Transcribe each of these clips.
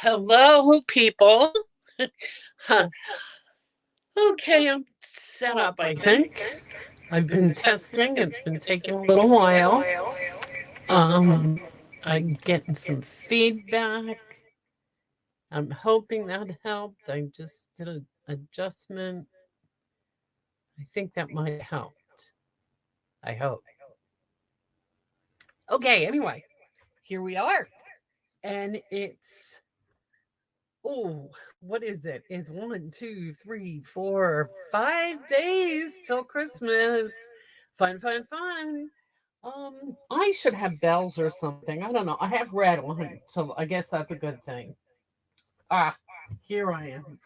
Hello, people. Huh. Okay, I'm set up, I think. I've been testing. It's been taking a little while. Um, I'm getting some feedback. I'm hoping that helped. I just did an adjustment. I think that might have helped. I hope. Okay, anyway, here we are. And it's, oh, what is it? It's 5 days till Christmas. Fun, fun, fun. I should have bells or something. I don't know. I have red on, so I guess that's a good thing. Ah, here I am.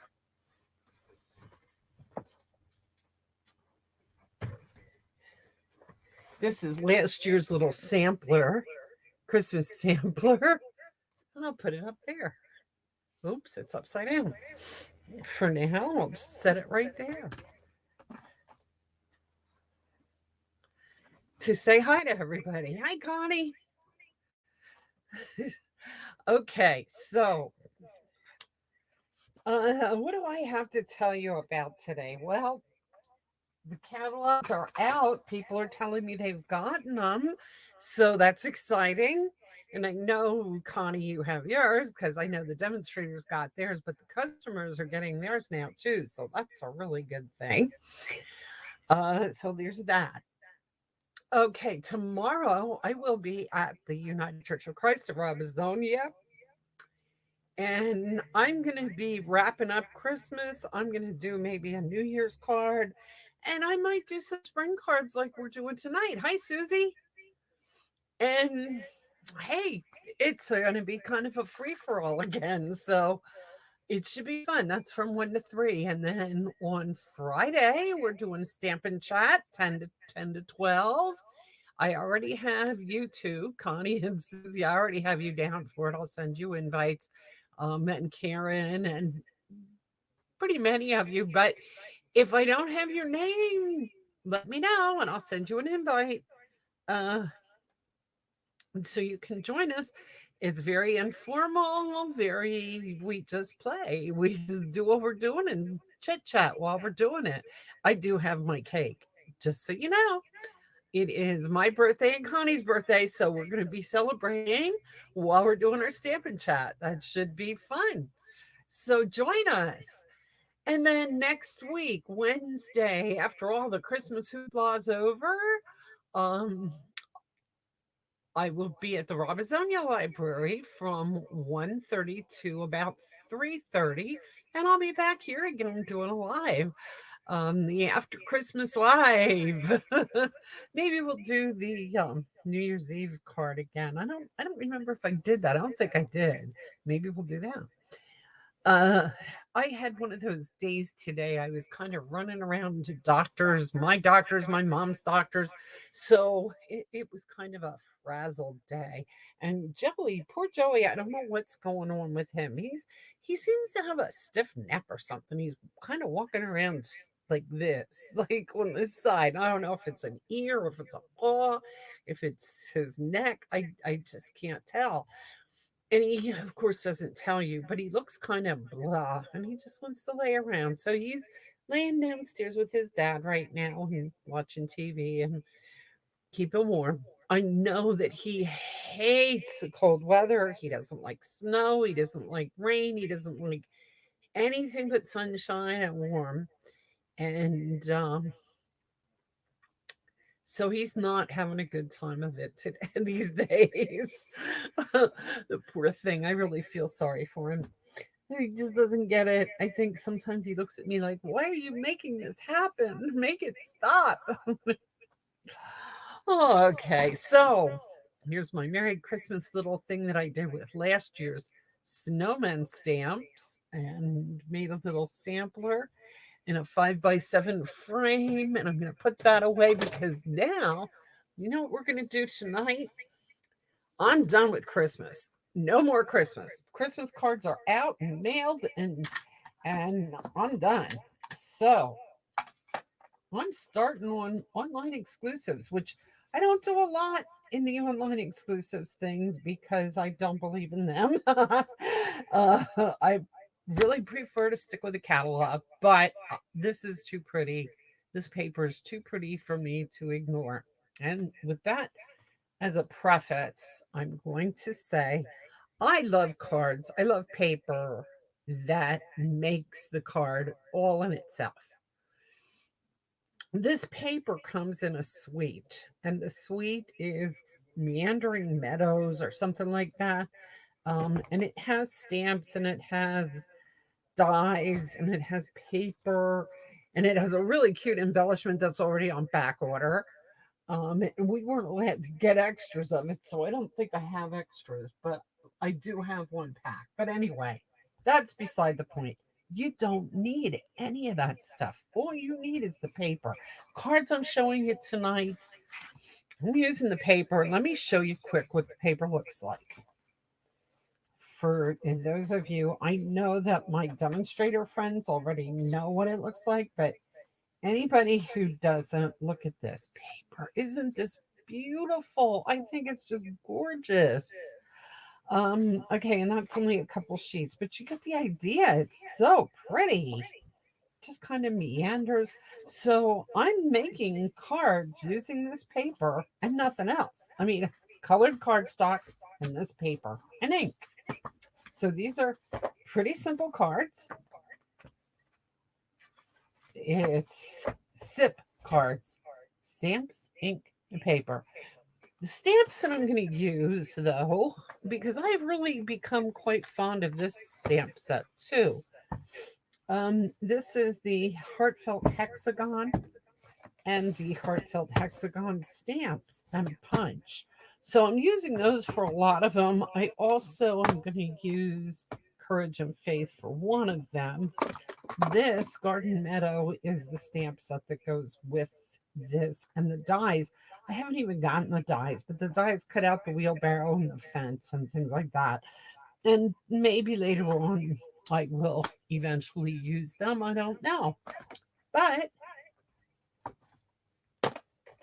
This is last year's little sampler, Christmas sampler. I'll put it up there. Oops, it's upside down. For now, I'll just set it right there to say hi to everybody. Hi, Connie. Okay, so what do I have to tell you about today? Well, the catalogs are out. People are telling me they've gotten them. So that's exciting. And I know, Connie, you have yours because I know the demonstrators got theirs, but the customers are getting theirs now too. So that's a really good thing. So there's that. Okay, tomorrow I will be at the United Church of Christ of Robizonia. And I'm going to be wrapping up Christmas. I'm going to do maybe a New Year's card. And I might do some spring cards like we're doing tonight. Hi, Susie. And hey, it's going to be kind of a free for all again. So it should be fun. That's from 1 to 3. And then on Friday, we're doing Stampin' Chat 10 to 12. I already have you two, Connie and Susie. I already have you down for it. I'll send you invites. And Karen and pretty many of you. But if I don't have your name, let me know and I'll send you an invite. Uh, so you can join us. It's very informal, we just play. We just do what we're doing and chit chat while we're doing it. I do have my cake, just so you know. It is my birthday and Connie's birthday, so we're going to be celebrating while we're doing our Stampin' Chat. That should be fun. So join us. And then next week, Wednesday, after all the Christmas hoopla over, um, I will be at the Robizonia Library from 1:30 to about 3:30, and I'll be back here again doing a live. The after Christmas live. Maybe we'll do the New Year's Eve card again. I don't remember if I did that. I don't think I did. Maybe we'll do that. Uh, I had one of those days today. I was kind of running around to doctors, my mom's doctors. So it was kind of a frazzled day. And Joey, poor Joey, I don't know what's going on with him. He seems to have a stiff neck or something. He's kind of walking around like this, like on this side. I don't know if it's an ear, if it's a paw, if it's his neck. I just can't tell. And he, of course, doesn't tell you, but he looks kind of blah and he just wants to lay around. So he's laying downstairs with his dad right now and watching TV and keeping warm. I know that he hates the cold weather. He doesn't like snow. He doesn't like rain. He doesn't like anything but sunshine and warm. And so he's not having a good time of it today, these days. The poor thing. I really feel sorry for him. He just doesn't get it. I think sometimes he looks at me like, why are you making this happen? Make it stop. Okay, so here's my Merry Christmas little thing that I did with last year's snowman stamps and made a little sampler in a 5x7 frame. And I'm going to put that away because now, you know what we're going to do tonight? I'm done with Christmas. No more Christmas. Christmas cards are out and mailed and I'm done. So I'm starting on online exclusives, which I don't do a lot in the online exclusives things because I don't believe in them. I really prefer to stick with the catalog, but this is too pretty. This paper is too pretty for me to ignore. And with that as a preface, I'm going to say I love cards. I love paper that makes the card all in itself. This paper comes in a suite, and the suite is Meandering Meadows or something like that. And it has stamps and it has dies and it has paper and it has a really cute embellishment that's already on back order. And we weren't allowed to get extras of it, so I don't think I have extras, but I do have one pack. But anyway, that's beside the point. You don't need any of that stuff. All you need is the paper. Cards I'm showing you tonight. I'm using the paper. Let me show you quick what the paper looks like. For those of you, I know that my demonstrator friends already know what it looks like, but anybody who doesn't, look at this paper. Isn't this beautiful? I think it's just gorgeous. Okay, and that's only a couple sheets, but you get the idea. It's so pretty. Just kind of meanders. So I'm making cards using this paper and nothing else. I mean, colored cardstock and this paper and ink. So these are pretty simple cards. It's SIP cards, stamps, ink, and paper. The stamps that I'm going to use, though, because I've really become quite fond of this stamp set too. This is the Heartfelt Hexagon and the Heartfelt Hexagon stamps and punch. So I'm using those for a lot of them. I also am going to use Courage and Faith for one of them. This Garden Meadow is the stamp set that goes with this, and the dies. I haven't even gotten the dies, but the dies cut out the wheelbarrow and the fence and things like that. And maybe later on I will eventually use them. I don't know. But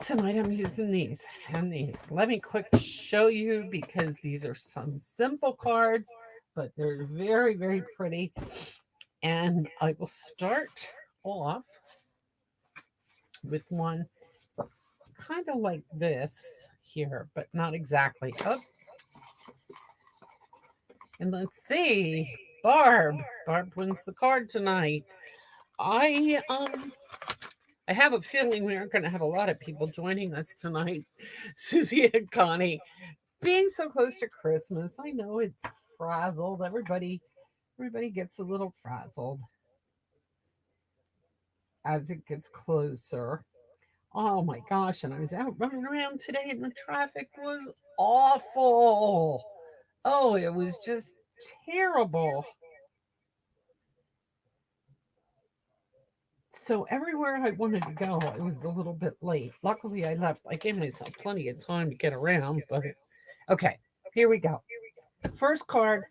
tonight I'm using these and these. Let me quick show you because these are some simple cards, but they're very, very pretty. And I will start off with one kind of like this here, but not exactly. Oh, and let's see. Barb. Barb wins the card tonight. I have a feeling we aren't going to have a lot of people joining us tonight. Susie and Connie, being so close to Christmas, I know it's frazzled. Everybody gets a little frazzled as it gets closer. Oh my gosh, and I was out running around today and the traffic was awful. Oh, it was just terrible. So everywhere I wanted to go, I was a little bit late. Luckily, I left. I gave myself plenty of time to get around, but okay, here we go. First card,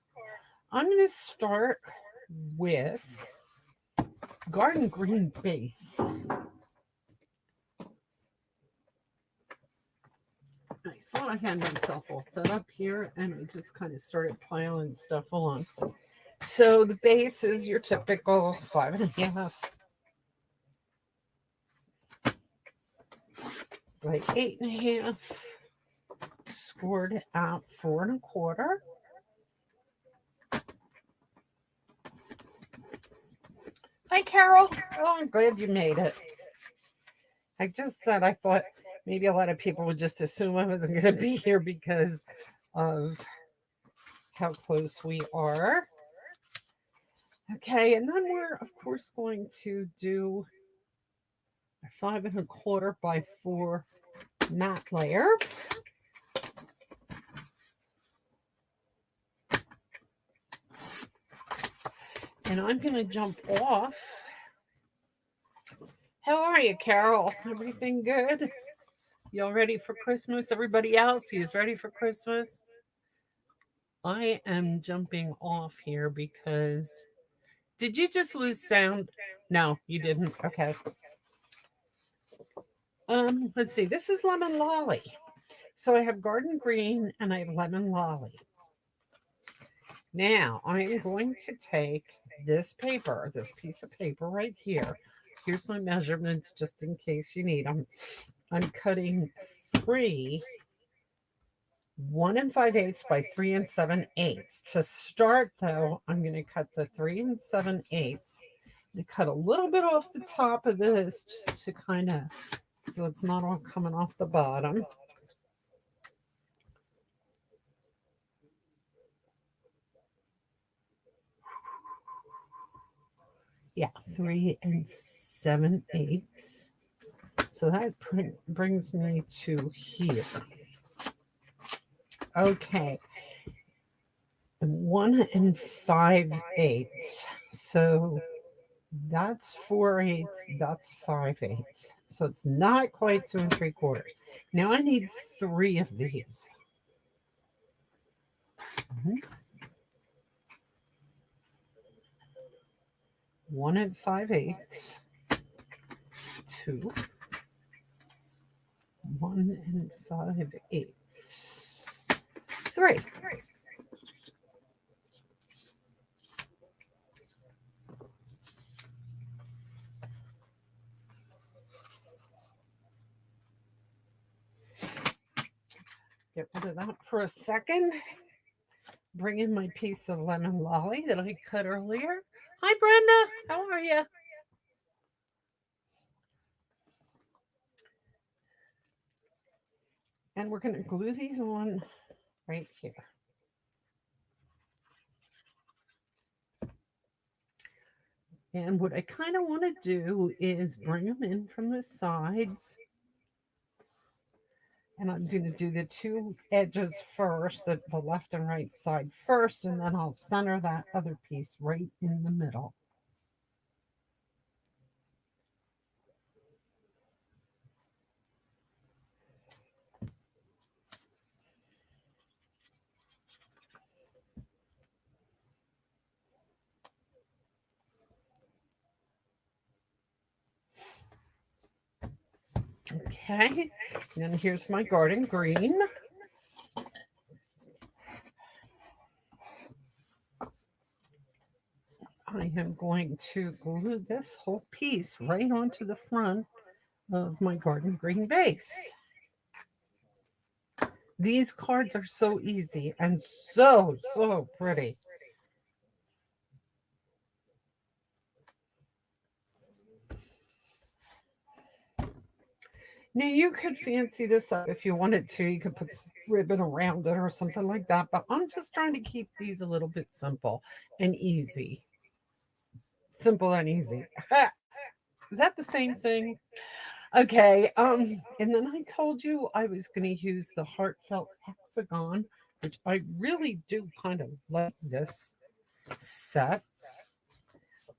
I'm going to start with Garden Green Base. I thought I had myself all set up here, and I just kind of started piling stuff on. So the base is your typical 5.5 by 8.5, scored out 4.25. Hi, Carol. Oh, I'm glad you made it. I just said I thought maybe a lot of people would just assume I wasn't going to be here because of how close we are. Okay, and then we're, of course, going to do a 5.25 by 4 matte layer. And I'm going to jump off. How are you, Carol? Everything good? Y'all ready for Christmas? Everybody else, is ready for Christmas? I am jumping off here because did you just lose sound? No, you didn't. Okay. Let's see. This is Lemon Lolly. So I have garden green and I have lemon lolly. Now I am going to take this paper, this piece of paper right here. Here's my measurements just in case you need them. I'm cutting three 1 5/8 by 3 7/8. To start though, I'm going to cut the 3 7/8 and cut a little bit off the top of this just to kind of, so it's not all coming off the bottom. Yeah, 3 7/8. So that brings me to here. Okay, 1 5/8. So that's 4/8. That's 5/8. So it's not quite 2 3/4. Now I need three of these. Mhm. 1 5/8. Two. 1 5/8. Three. Get rid of that for a second. Bring in my piece of lemon lolly that I cut earlier. Hi, Brenda. How are you? And we're going to glue these on right here. And what I kind of want to do is bring them in from the sides. And I'm going to do the two edges first, the left and right side first, and then I'll center that other piece right in the middle. Okay, and then here's my garden green. I am going to glue this whole piece right onto the front of my garden green base. These cards are so easy and so pretty. Now you could fancy this up if you wanted to. You could put ribbon around it or something like that. But I'm just trying to keep these a little bit simple and easy. Simple and easy. Is that the same thing? Okay. And then I told you I was going to use the heartfelt hexagon, which I really do kind of like this set.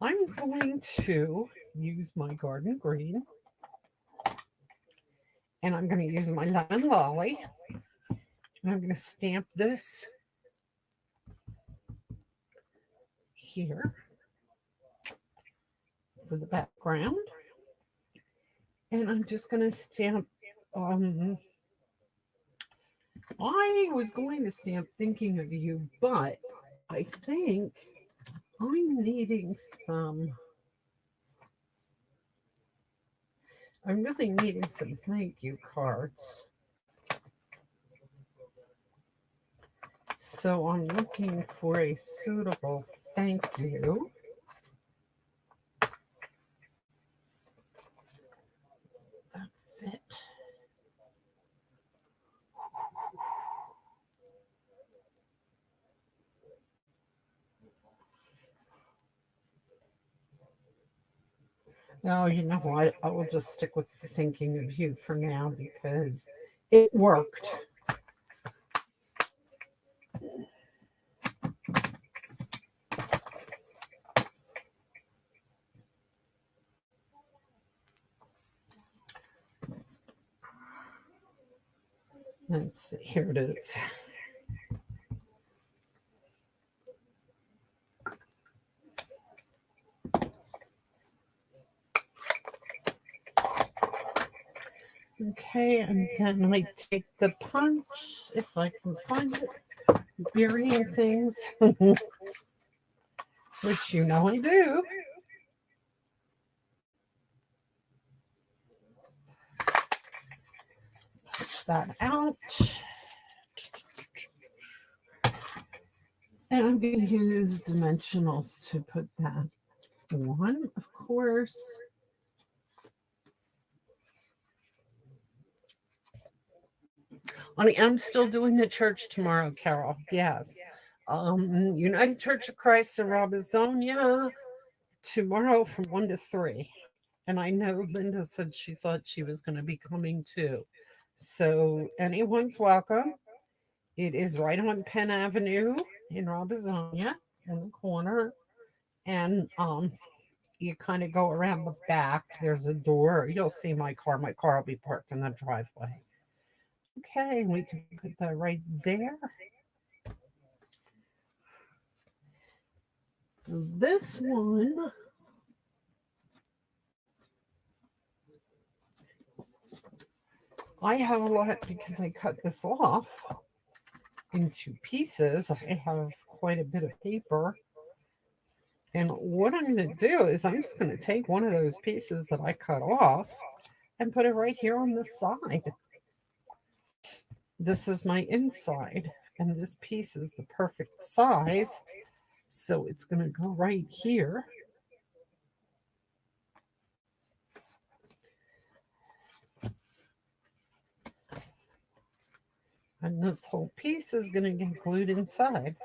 I'm going to use my garden green and I'm going to use my lemon lolly. And I'm going to stamp this here for the background. And I'm just going to stamp. I was going to stamp thinking of you, but I think I'm needing some. I'm really needing some thank you cards. So I'm looking for a suitable thank you. That fit. No, you know what? I will just stick with the thinking of you for now because it worked. Let's see. Here it is. Okay, and then I take the punch, if I can find it, burying things, which you know I do. Push that out. And I'm going to use dimensionals to put that on, of course. I'm still doing the church tomorrow, Carol. Yes. United Church of Christ in Robisonia tomorrow from 1 to 3. And I know Linda said she thought she was going to be coming too. So anyone's welcome. It is right on Penn Avenue in Robisonia in the corner. And you kind of go around the back. There's a door. You'll see my car. My car will be parked in the driveway. Okay, we can put that right there. This one, I have a lot because I cut this off into pieces. I have quite a bit of paper. And what I'm going to do is I'm just going to take one of those pieces that I cut off and put it right here on the side. This is my inside, and this piece is the perfect size. So it's going to go right here. And this whole piece is going to get glued inside.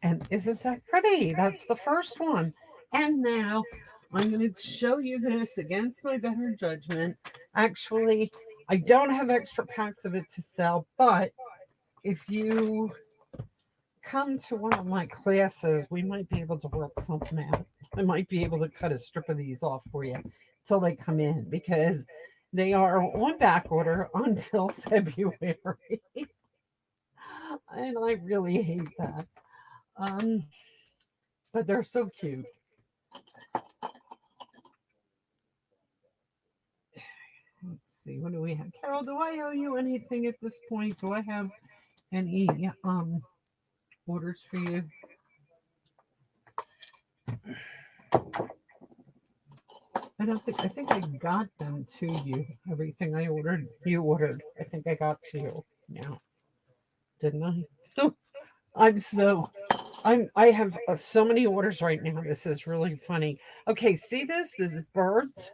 And isn't that pretty? That's the first one. And now I'm going to show you this against my better judgment. Actually, I don't have extra packs of it to sell, but if you come to one of my classes, we might be able to work something out. I might be able to cut a strip of these off for you till they come in because they are on back order until February. And I really hate that. Um, but they're so cute. Let's see, what do we have? Carol, do I owe you anything at this point? Do I have any orders for you? I think I got them to you. Everything I ordered, you ordered. I think I got to you now. Didn't I? Oh, I'm so I have so many orders right now. This is really funny. Okay, see this? This is birds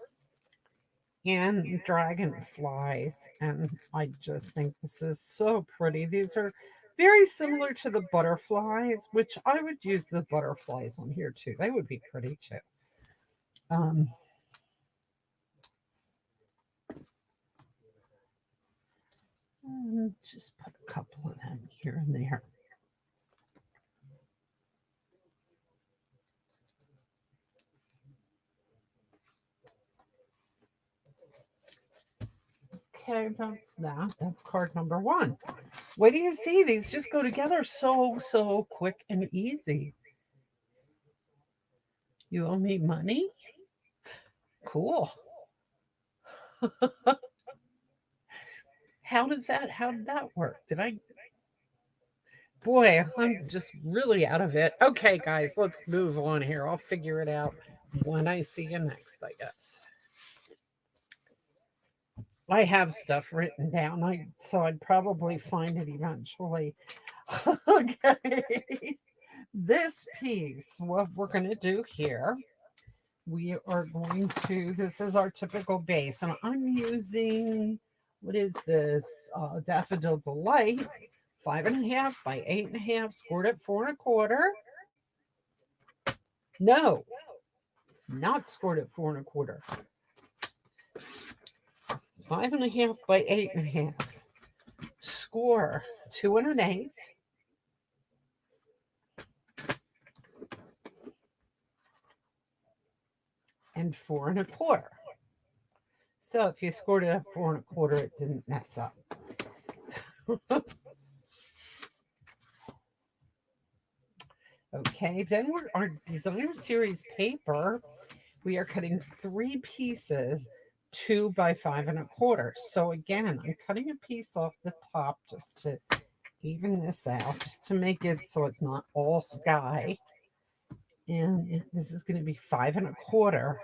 and dragonflies. And I just think this is so pretty. These are very similar to the butterflies, which I would use the butterflies on here too. They would be pretty too. Um, just put a couple of them here and there. Okay, that's that. That's card number one. What do you see? These just go together so quick and easy. You owe me money? Cool. How did that work? Did I Boy, I'm just really out of it. Okay, guys, let's move on here. I'll figure it out when I see you next, I guess. I have stuff written down, so I'd probably find it eventually. Okay. This piece, what we're going to do here, we are going to, this is our typical base, and I'm using, what is this? Daffodil Delight, 5.5 by 8.5, scored at 4.25. No, not scored at 4.25. 5.5 by 8.5. Score 2 1/8. And 4.25. So if you scored it at 4.25, it didn't mess up. Okay, then our designer series paper, we are cutting 3 pieces, 2 by 5 1/4. So again, I'm cutting a piece off the top just to even this out, just to make it so it's not all sky. And this is going to be 5 1/4.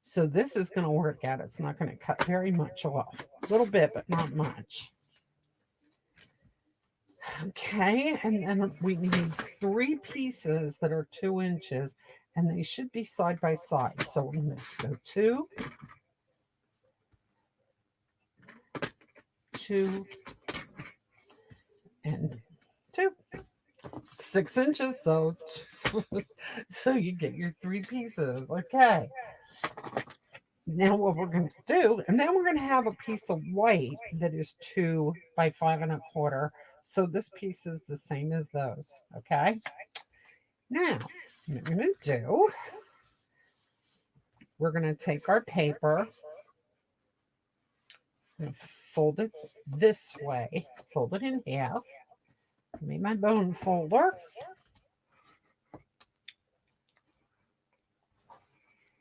So this is going to work out. It's not going to cut very much off. A little bit, but not much. Okay, and then we need 3 pieces that are 2 inches, and they should be side by side. So we're going to go 2, 2, and 2. 6 inches, so so you get your 3 pieces. Okay. Now what we're going to do, and then we're going to have a piece of white that is 2 by 5 1/4. So this piece is the same as those. Okay. Now what we're going to do, we're going to take our paper, fold it this way, fold it in half. I made my bone folder.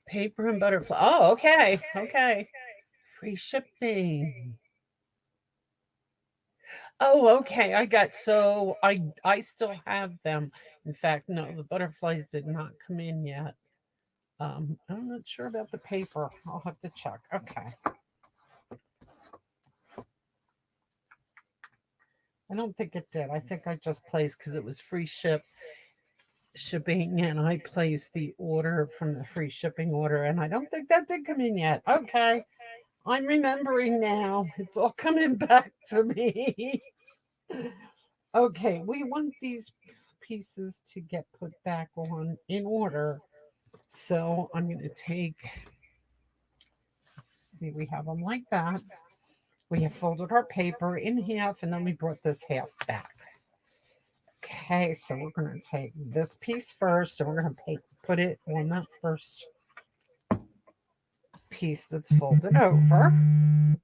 Paper and butterfly. Oh, okay. Okay. Free shipping. Oh, okay. I still have them. In fact, no, the butterflies did not come in yet. I'm not sure about the paper. I'll have to check. Okay. I don't think it did. I think I just placed because it was free shipping, and I placed the order from the free shipping order, and I don't think that did come in yet. Okay. I'm remembering now. It's all coming back to me. Okay, we want these pieces to get put back on in order. So I'm going to take, see, we have them like that. We have folded our paper in half, and then we brought this half back. Okay, so we're going to take this piece first, and we're going to put it on that first piece that's folded over. And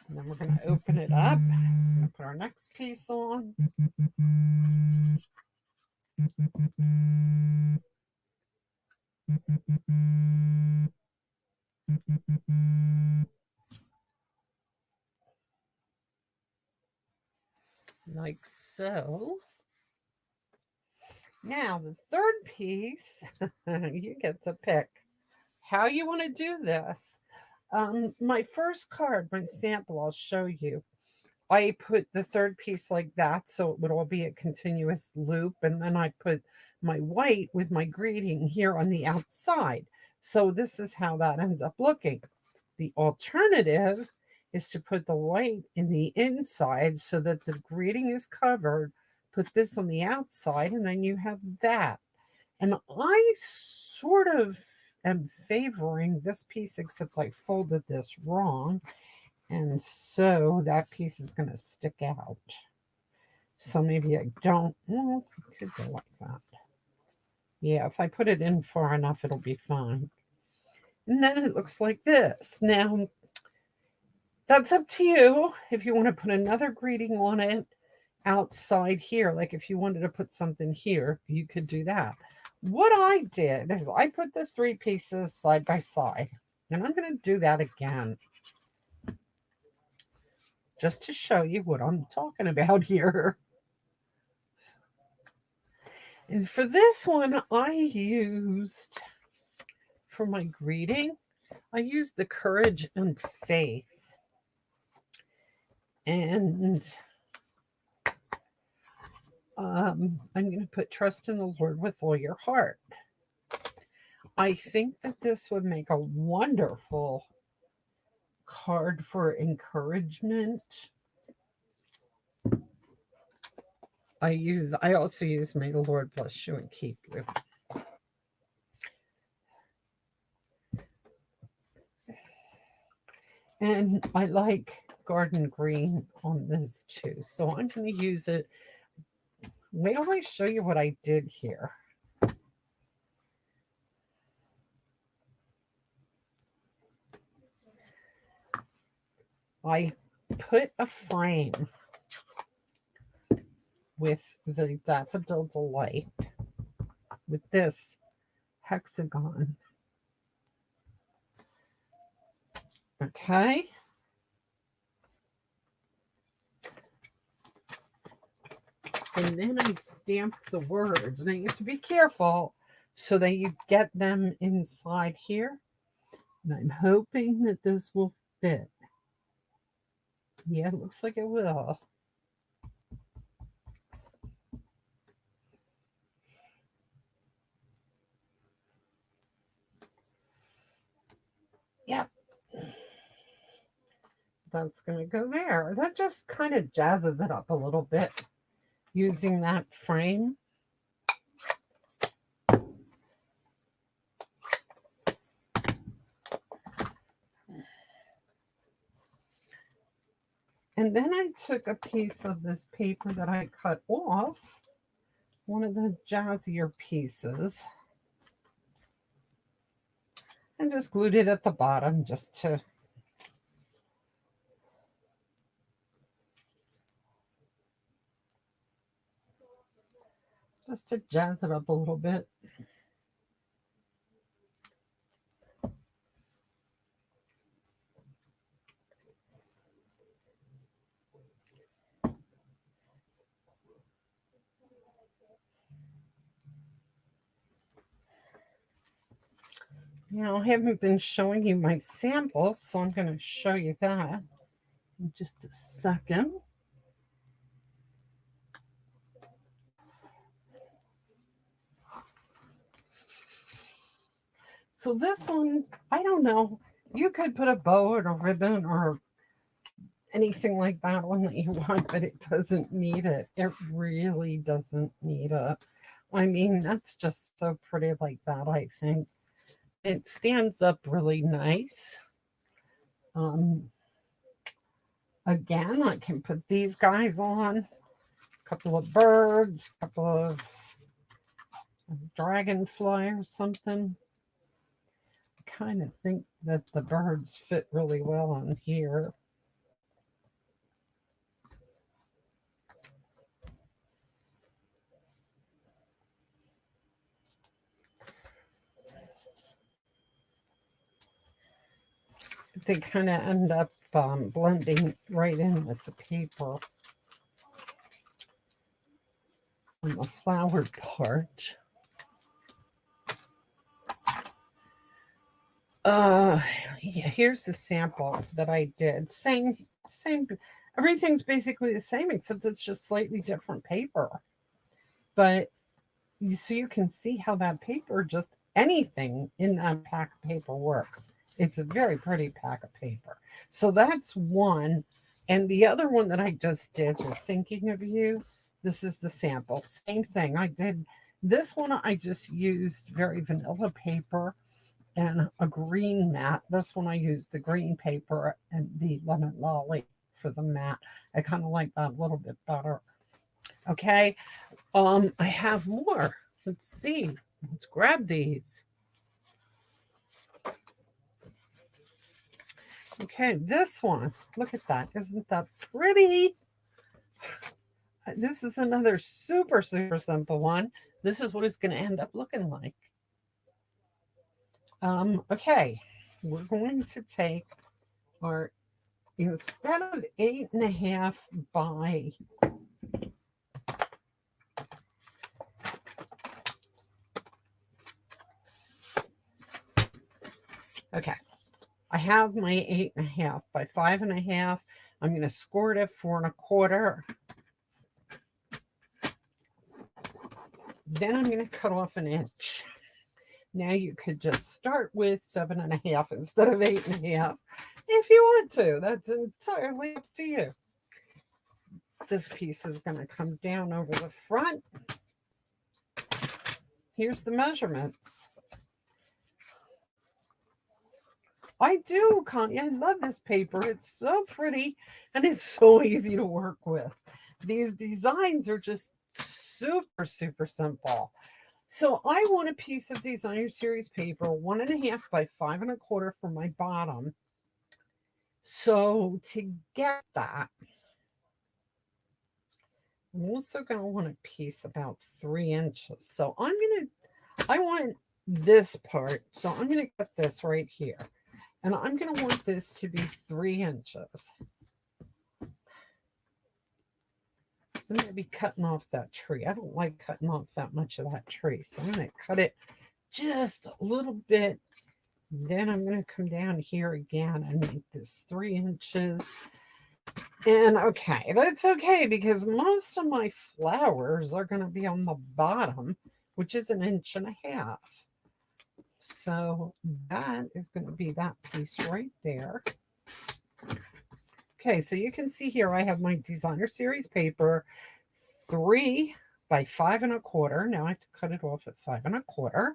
then we're going to open it up. We're going to put our next piece on. Like so. Now, the third piece, you get to pick how you want to do this. My first card, my sample, I'll show you. I put the third piece like that so it would all be a continuous loop. And then I put my white with my greeting here on the outside. So this is how that ends up looking. The alternative is to put the white in the inside so that the greeting is covered. Put this on the outside, and then you have that. And I sort of am favoring this piece, except I folded this wrong. And so that piece is going to stick out. So maybe I don't. Well, it could go like that. Yeah, if I put it in far enough, it'll be fine. And then it looks like this. Now, that's up to you. If you want to put another greeting on it outside here, like if you wanted to put something here, you could do that. What I did is I put the 3 pieces side by side, and I'm going to do that again just to show you what I'm talking about here. And for this one, I used, for my greeting, I used the courage and faith. And I'm going to put trust in the Lord with all your heart. I think that this would make a wonderful card for encouragement. I also use may the Lord bless you and keep you. And I like garden green on this too. So I'm going to use it. Wait till I show you what I did here. I put a frame with the Daffodil Delight with this hexagon. Okay. And then I stamp the words. Now you have to be careful so that you get them inside here. And I'm hoping that this will fit. Yeah, it looks like it will. Yep. That's going to go there. That just kind of jazzes it up a little bit using that frame. And then I took a piece of this paper that I cut off, one of the jazzier pieces, and just glued it at the bottom just to jazz it up a little bit. Now, I haven't been showing you my samples, so I'm going to show you that in just a second. So this one, I don't know. You could put a bow or a ribbon or anything like that on that you want, but it doesn't need it. It really doesn't need it. I mean, that's just so pretty like that, I think. It stands up really nice. Again, I can put these guys on. A couple of birds, a couple of dragonfly or something. I kind of think that the birds fit really well on here. They kind of end up blending right in with the paper on the flowered part. Yeah, here's the sample that I did. Same, everything's basically the same, except it's just slightly different paper. But you can see how that paper, just anything in that pack of paper works. It's a very pretty pack of paper. So that's one. And the other one that I just did, for Thinking of You, this is the sample. Same thing. I did this one, I just used very vanilla paper and a green mat. This one I used the green paper and the lemon lolly for the mat. I kind of like that a little bit better. Okay. I have more. Let's see. Let's grab these. Okay, this one. Look at that. Isn't that pretty? This is another super, super simple one. This is what it's going to end up looking like. Okay, we're going to take our, instead of 8.5 by okay, I have my 8.5 by 5.5. I'm going to score it at 4.25. Then I'm going to cut off an inch. Now you could just start with 7.5 instead of 8.5 if you want to. That's entirely up to you. This piece is going to come down over the front. Here's the measurements. I do, Connie. I love this paper. It's so pretty and it's so easy to work with. These designs are just super, super simple. So I want a piece of Designer Series paper, 1.5 by 5.25 for my bottom. So to get that, I'm also going to want a piece about 3 inches. So I want this part. So I'm going to cut this right here. And I'm going to want this to be 3 inches. I'm going to be cutting off that tree. I don't like cutting off that much of that tree. So I'm going to cut it just a little bit. Then I'm going to come down here again and make this 3 inches. And okay, that's okay because most of my flowers are going to be on the bottom, which is 1.5 inches. So that is going to be that piece right there. Okay, so you can see here I have my designer series paper, 3 by 5.25. Now I have to cut it off at 5.25.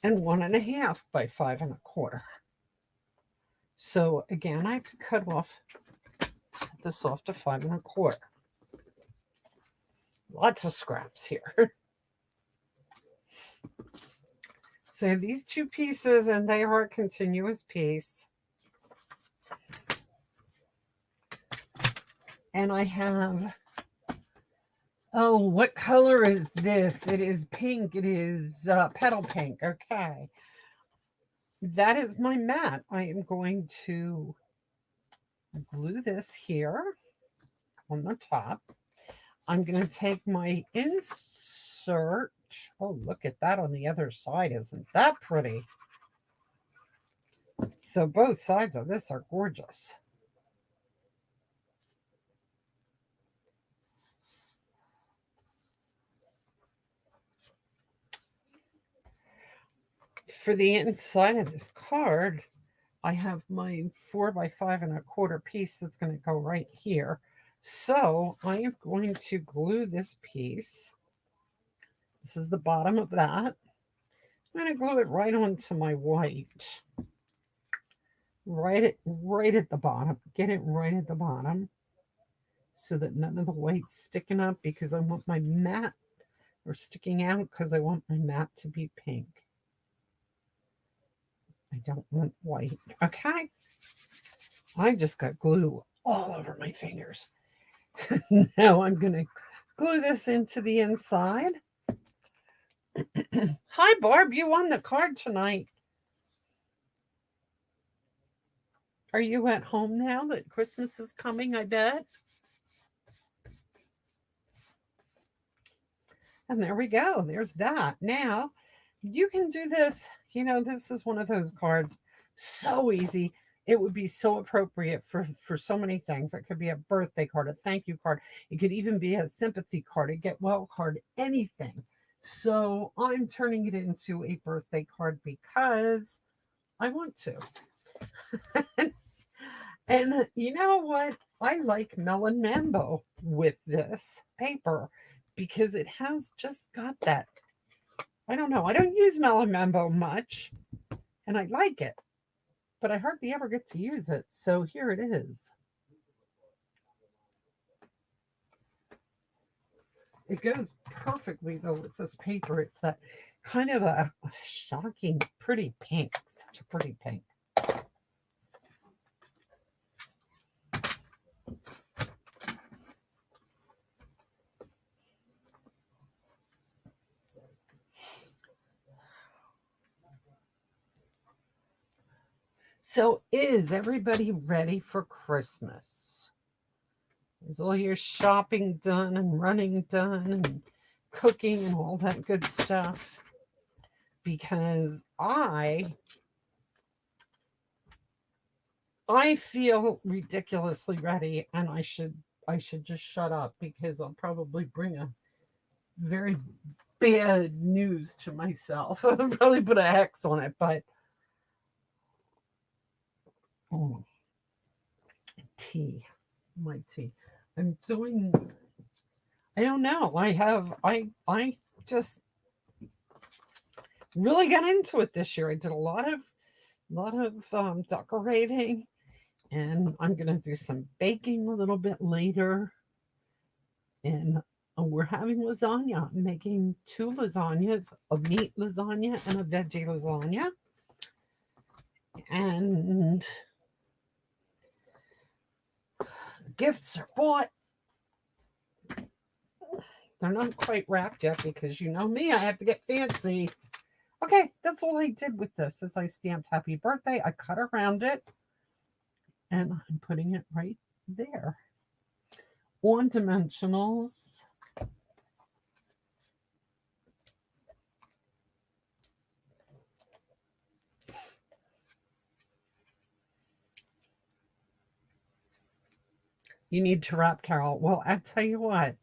And 1.5 by 5.25. So again, I have to cut this off to 5.25. Lots of scraps here. So I have these two pieces and they are a continuous piece. And I have, oh, what color is this? It is pink. It is petal pink. Okay. That is my mat. I am going to glue this here on the top. I'm going to take my insert. Oh, look at that on the other side. Isn't that pretty? So both sides of this are gorgeous. For the inside of this card, I have my 4 by 5.25 piece that's going to go right here. So I am going to glue this piece. This is the bottom of that. I'm going to glue it right onto my white. Right at the bottom. Get it right at the bottom so that none of the white's sticking up because I want my mat, or sticking out because I want my mat to be pink. I don't want white. Okay. I just got glue all over my fingers. Now I'm going to glue this into the inside. Hi, Barb. You won the card tonight. Are you at home now that Christmas is coming, I bet? And there we go. There's that. Now, you can do this. You know, this is one of those cards. So easy. It would be so appropriate for so many things. It could be a birthday card, a thank you card. It could even be a sympathy card, a get well card, anything. So I'm turning it into a birthday card because I want to. And you know what? I like Melon Mambo with this paper because it has just got that. I don't know. I don't use Melon Mambo much and I like it, but I hardly ever get to use it. So here it is. It goes perfectly though with this paper. It's that kind of a shocking, pretty pink. Such a pretty pink. So, is everybody ready for Christmas? Is all your shopping done and running done and cooking and all that good stuff? Because I feel ridiculously ready and I should just shut up because I'll probably bring a very bad news to myself. I'll probably put a hex on it, but oh, tea. My tea. I'm doing, I don't know. I just really got into it this year. I did a lot of decorating, and I'm gonna do some baking a little bit later. And we're having lasagna. I'm making 2 lasagnas, a meat lasagna and a veggie lasagna. And gifts are bought. They're not quite wrapped yet because you know me, I have to get fancy. Okay, that's all I did with this is I stamped happy birthday. I cut around it and I'm putting it right there. On dimensionals. You need to wrap, Carol. Well, I tell you what,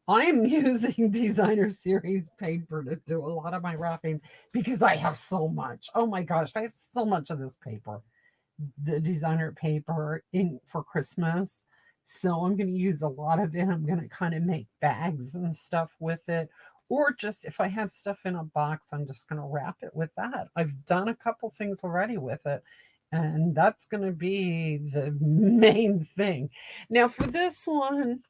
I'm using designer series paper to do a lot of my wrapping because I have so much. Oh my gosh, I have so much of this paper, the designer paper in for Christmas. So I'm going to use a lot of it. I'm going to kind of make bags and stuff with it. Or just if I have stuff in a box, I'm just going to wrap it with that. I've done a couple things already with it. And that's going to be the main thing. Now, for this one,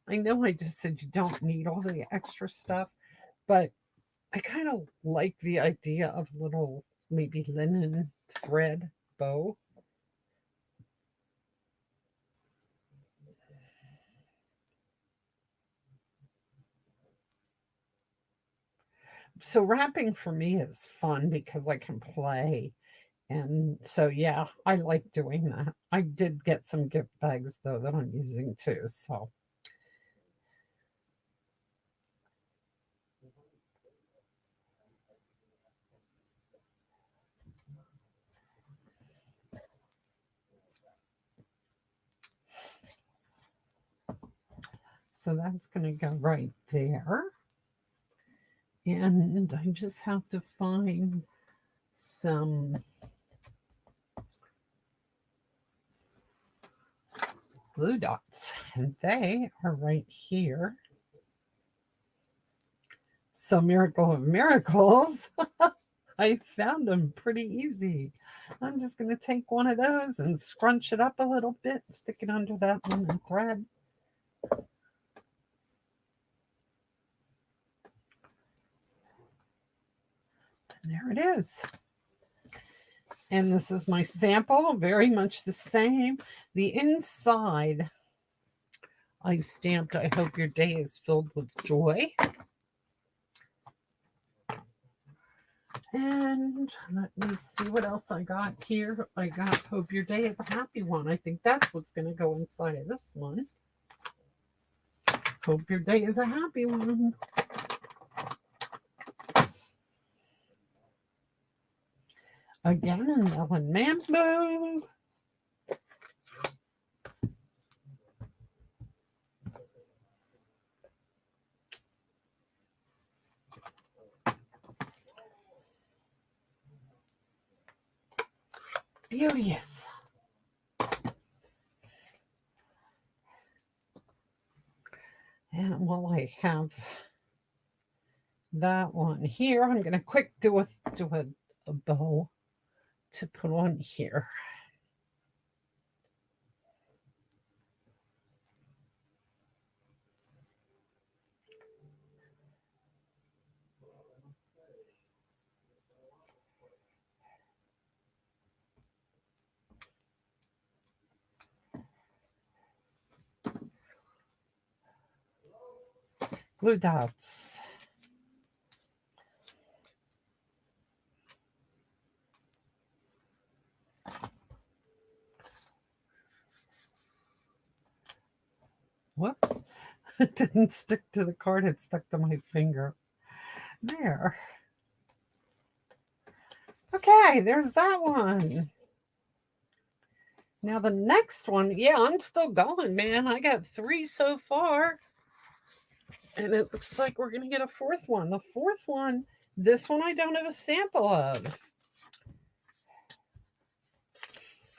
I know I just said you don't need all the extra stuff, but I kind of like the idea of little maybe linen thread bow. So wrapping for me is fun because I can play. And so yeah, I like doing that. I did get some gift bags though that I'm using too. So that's going to go right there. And I just have to find some glue dots, and they are right here. So, miracle of miracles, I found them pretty easy. I'm just going to take one of those and scrunch it up a little bit, stick it under that linen thread. And there it is. And this is my sample, very much the same. The inside, I stamped, I hope your day is filled with joy. And let me see what else I got here. I got hope your day is a happy one. I think that's what's going to go inside of this one. Hope your day is a happy one. Again, in Melon Mambo. Beauteous. And while I have that one here, I'm going to quick do a bow to put on here. Glue dots. Whoops. It didn't stick to the card, it stuck to my finger. There. Okay, there's that one. Now the next one, yeah, I'm still going, man. I got 3 so far. And it looks like we're going to get a 4th one. The 4th one, this one I don't have a sample of.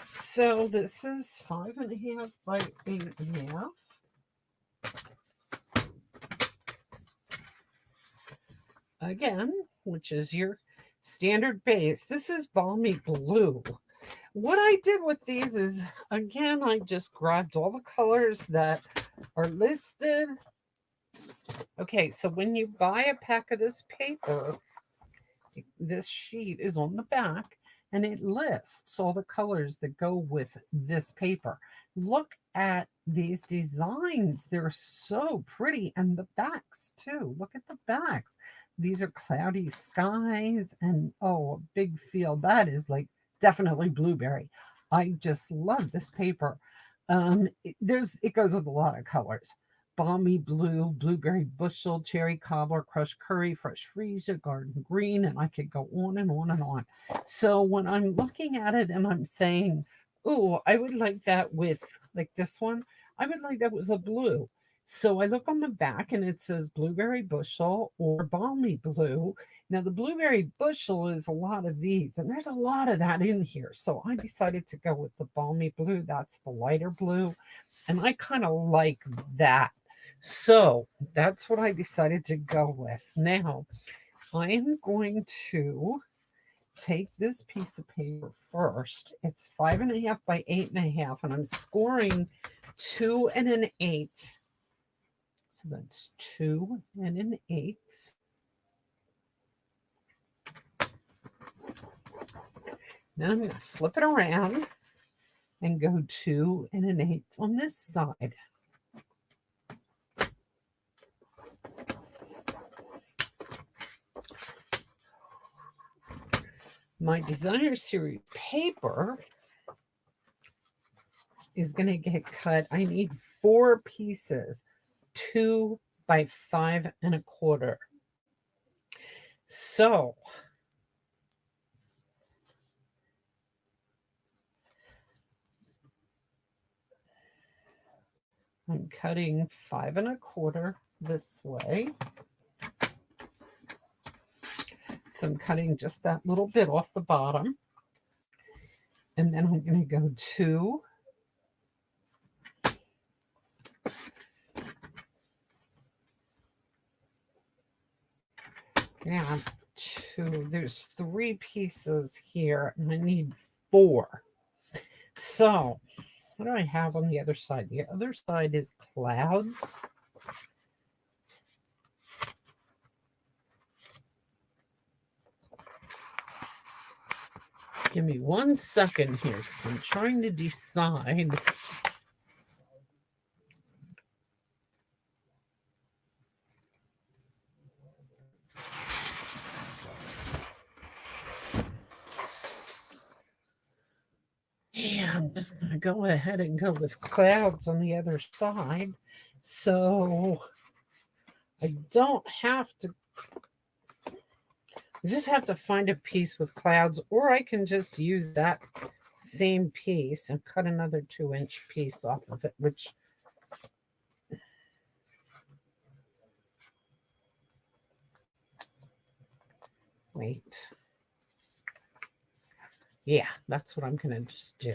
So this is 5.5 by 8.5. Again, which is your standard base. This is balmy blue. What I did with these is, again, I just grabbed all the colors that are listed Okay, so when you buy a pack of this paper, this sheet is on the back and it lists all the colors that go with this paper. Look at these designs. They're so pretty. And the backs, too. Look at the backs. These are cloudy skies and oh, a big field. That is like definitely blueberry. I just love this paper. It goes with a lot of colors: balmy blue, blueberry bushel, cherry cobbler, crushed curry, fresh freesia, garden green, and I could go on and on and on. So when I'm looking at it and I'm saying, oh, I would like that with like this one, I would like that with a blue. So I look on the back and it says blueberry bushel or balmy blue. Now, the blueberry bushel is a lot of these, and there's a lot of that in here. So I decided to go with the balmy blue. That's the lighter blue. And I kind of like that. So that's what I decided to go with. Now, I am going to take this piece of paper first. It's 5.5 by 8.5, and I'm scoring 2 1/8. So that's 2 1/8. Then I'm going to flip it around and go 2 1/8 on this side. My designer series paper is going to get cut. I need 4 pieces, 2 by 5.25. So I'm cutting 5.25 this way. So I'm cutting just that little bit off the bottom. And then I'm going to go 2 and 2. There's 3 pieces here, and I need 4. So what do I have on the other side? The other side is clouds. Give me 1 second here because I'm trying to decide. Yeah, I'm just going to go ahead and go with clouds on the other side. So I don't have to, I just have to find a piece with clouds, or I can just use that same piece and cut another 2-inch piece off of it, which wait. Yeah, that's what I'm going to just do.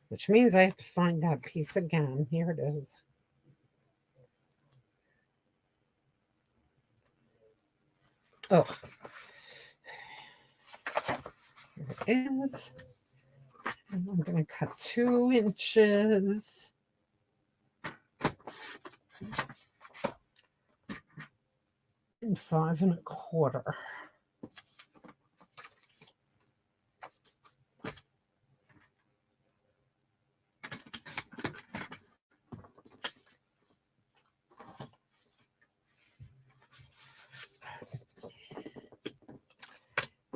Which means I have to find that piece again. Here it is. Oh, here it is. And I'm going to cut 2 inches. And 5.25.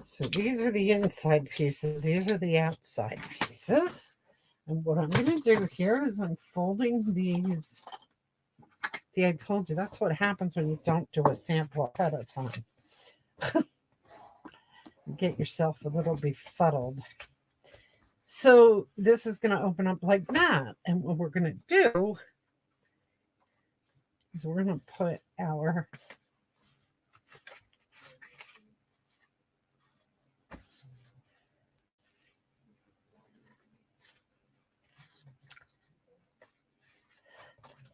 So these are the inside pieces. These are the outside pieces. And what I'm going to do here is I'm folding these. See, I told you that's what happens when you don't do a sample ahead of time. Get yourself a little befuddled. So this is going to open up like that. And what we're going to do is we're going to put our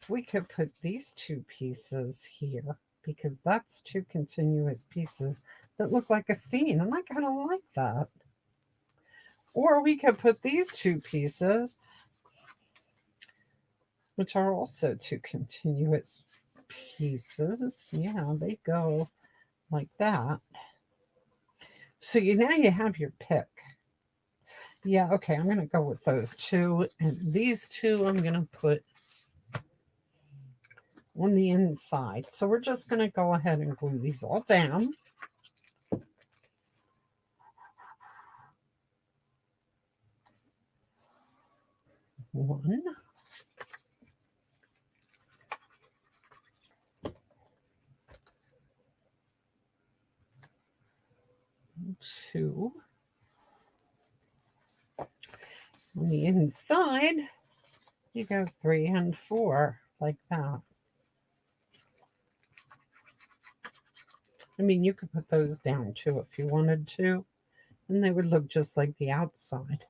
we could put these 2 pieces here because that's 2 continuous pieces that look like a scene, and I kind of like that. Or we could put these 2 pieces, which are also 2 continuous pieces. Yeah, they go like that. So now you have your pick. Yeah, okay, I'm going to go with those two. And these two I'm going to put on the inside. So we're just going to go ahead and glue these all down. One. Two. On the inside, you go 3 and 4, like that. I mean, you could put those down too if you wanted to, and they would look just like the outside.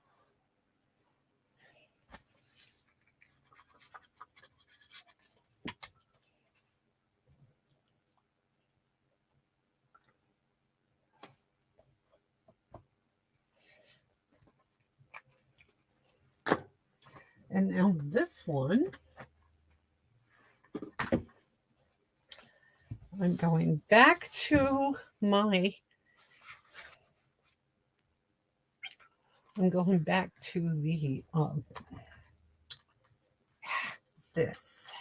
And now this one, I'm going back to my, I'm going back to the, this.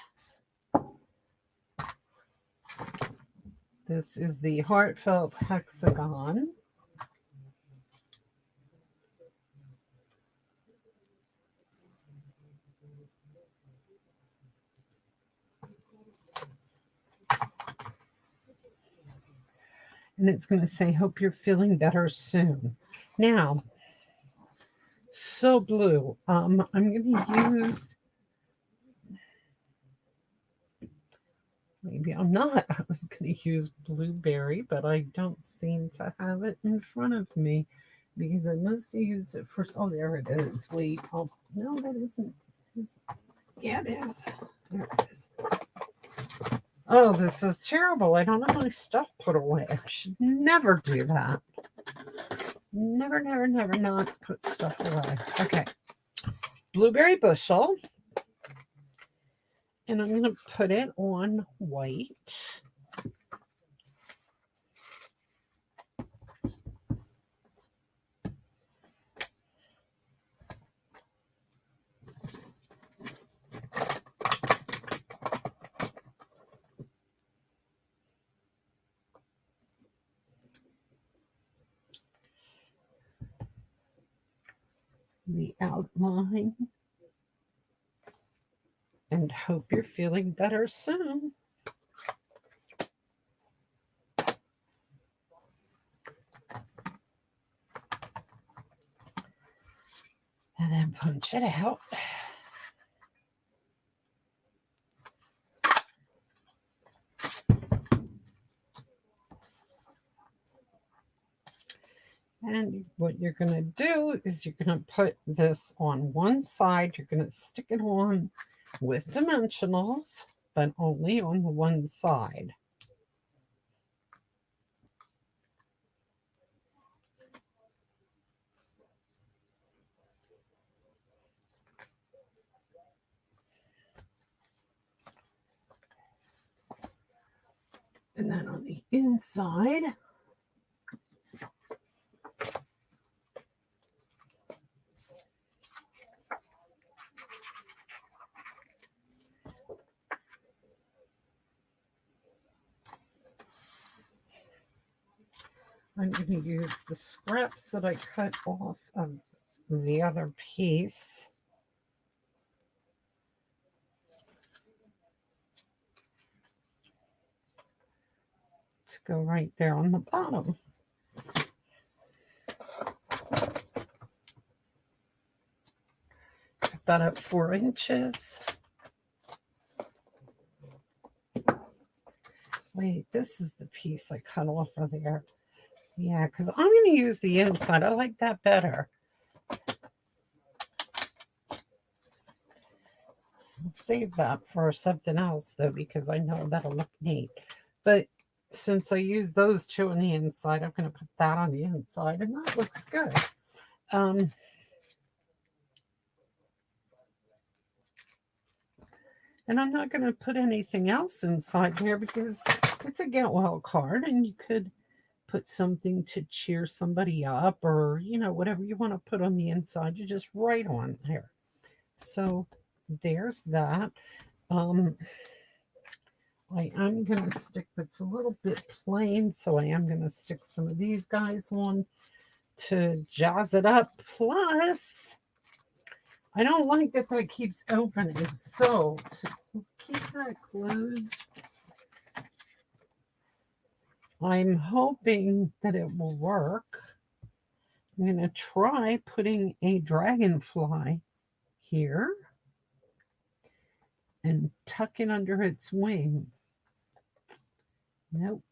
This is the Heartfelt Hexagon. And it's going to say, hope you're feeling better soon. Now, so blue. I'm going to use, maybe I'm not. I was going to use blueberry, but I don't seem to have it in front of me because I must have used it for, oh, there it is. Wait, oh, no, that isn't. Yeah, it is. There it is. Oh, this is terrible. I don't have my stuff put away. I should never do that. Never, never, never not put stuff away. Okay. Blueberry bushel. And I'm going to put it on white. The outline, and hope you're feeling better soon. And then punch it out. And what you're going to do is you're going to put this on one side. You're going to stick it on with dimensionals, but only on the one side. And then on the inside, I'm going to use the scraps that I cut off of the other piece. To go right there on the bottom. Cut that up 4 inches. Wait, this is the piece I cut off of there. Yeah, because I'm going to use the inside. I like that better. I'll save that for something else, though, because I know that'll look neat. But since I use those two on the inside, I'm going to put that on the inside, and that looks good. And I'm not going to put anything else inside there because it's a get well card and you could put something to cheer somebody up or, whatever you want to put on the inside, you just write on there. So there's that. Um, I am going to stick, that's a little bit plain, so I am going to stick some of these guys on to jazz it up. Plus, I don't like that that keeps opening, so to keep that closed, I'm hoping that it will work. I'm going to try putting a dragonfly here and tuck it under its wing. Nope,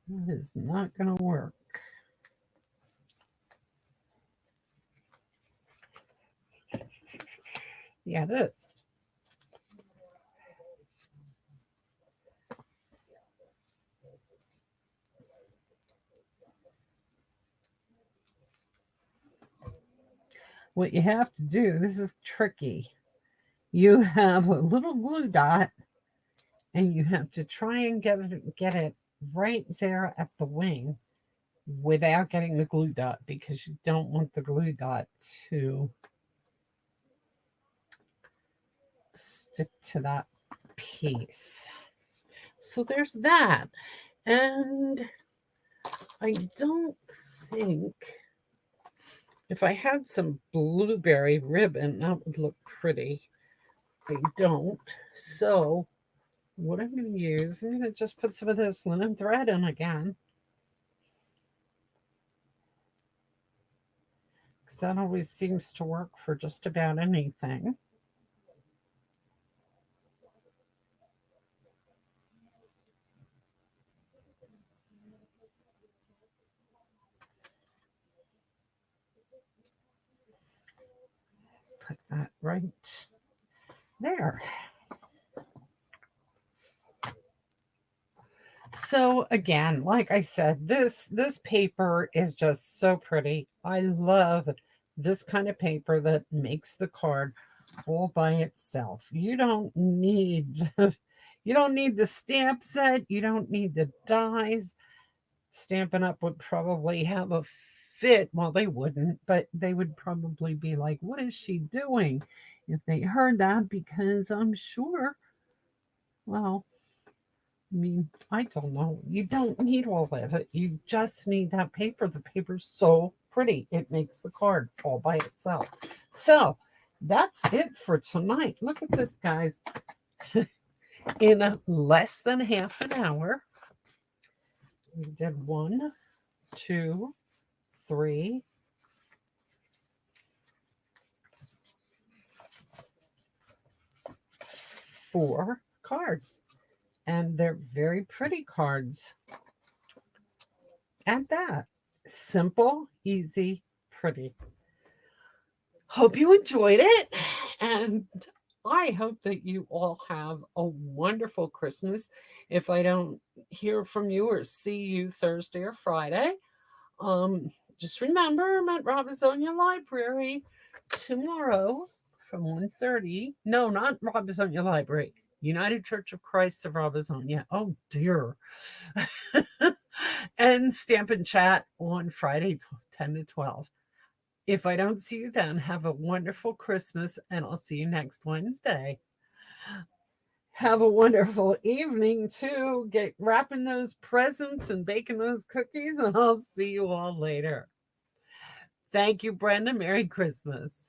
that is not going to work. Yeah, it is. What you have to do, this is tricky. You have a little glue dot and you have to try and get it right there at the wing without getting the glue dot because you don't want the glue dot to stick to that piece. So there's that. And I don't think, if I had some blueberry ribbon, that would look pretty. I don't. So what I'm going to use, I'm going to just put some of this linen thread in again. Because that always seems to work for just about anything. Put that right there. So again, like I said, this paper is just so pretty. I love this kind of paper that makes the card all by itself. You don't need you don't need the stamp set, you don't need the dies. Stampin' Up would probably have a fit. Well, they wouldn't, but they would probably be like, "What is she doing?" if they heard that, because I'm sure, well, I mean, I don't know. You don't need all of it. You just need that paper. The paper's so pretty. It makes the card all by itself. So that's it for tonight. Look at this, guys. In less than half an hour, we did 1, 2, 3, 4 cards. And they're very pretty cards. At that. Simple, easy, pretty. Hope you enjoyed it. And I hope that you all have a wonderful Christmas. If I don't hear from you or see you Thursday or Friday, just remember I'm at Robisonia Library tomorrow from 1:30. No, not Robisonia Library. United Church of Christ of Robisonia. Oh dear. And Stampin' Chat on Friday 10 to 12. If I don't see you then, have a wonderful Christmas and I'll see you next Wednesday. Have a wonderful evening too. Get wrapping those presents and baking those cookies, and I'll see you all later. Thank you, Brenda. Merry Christmas.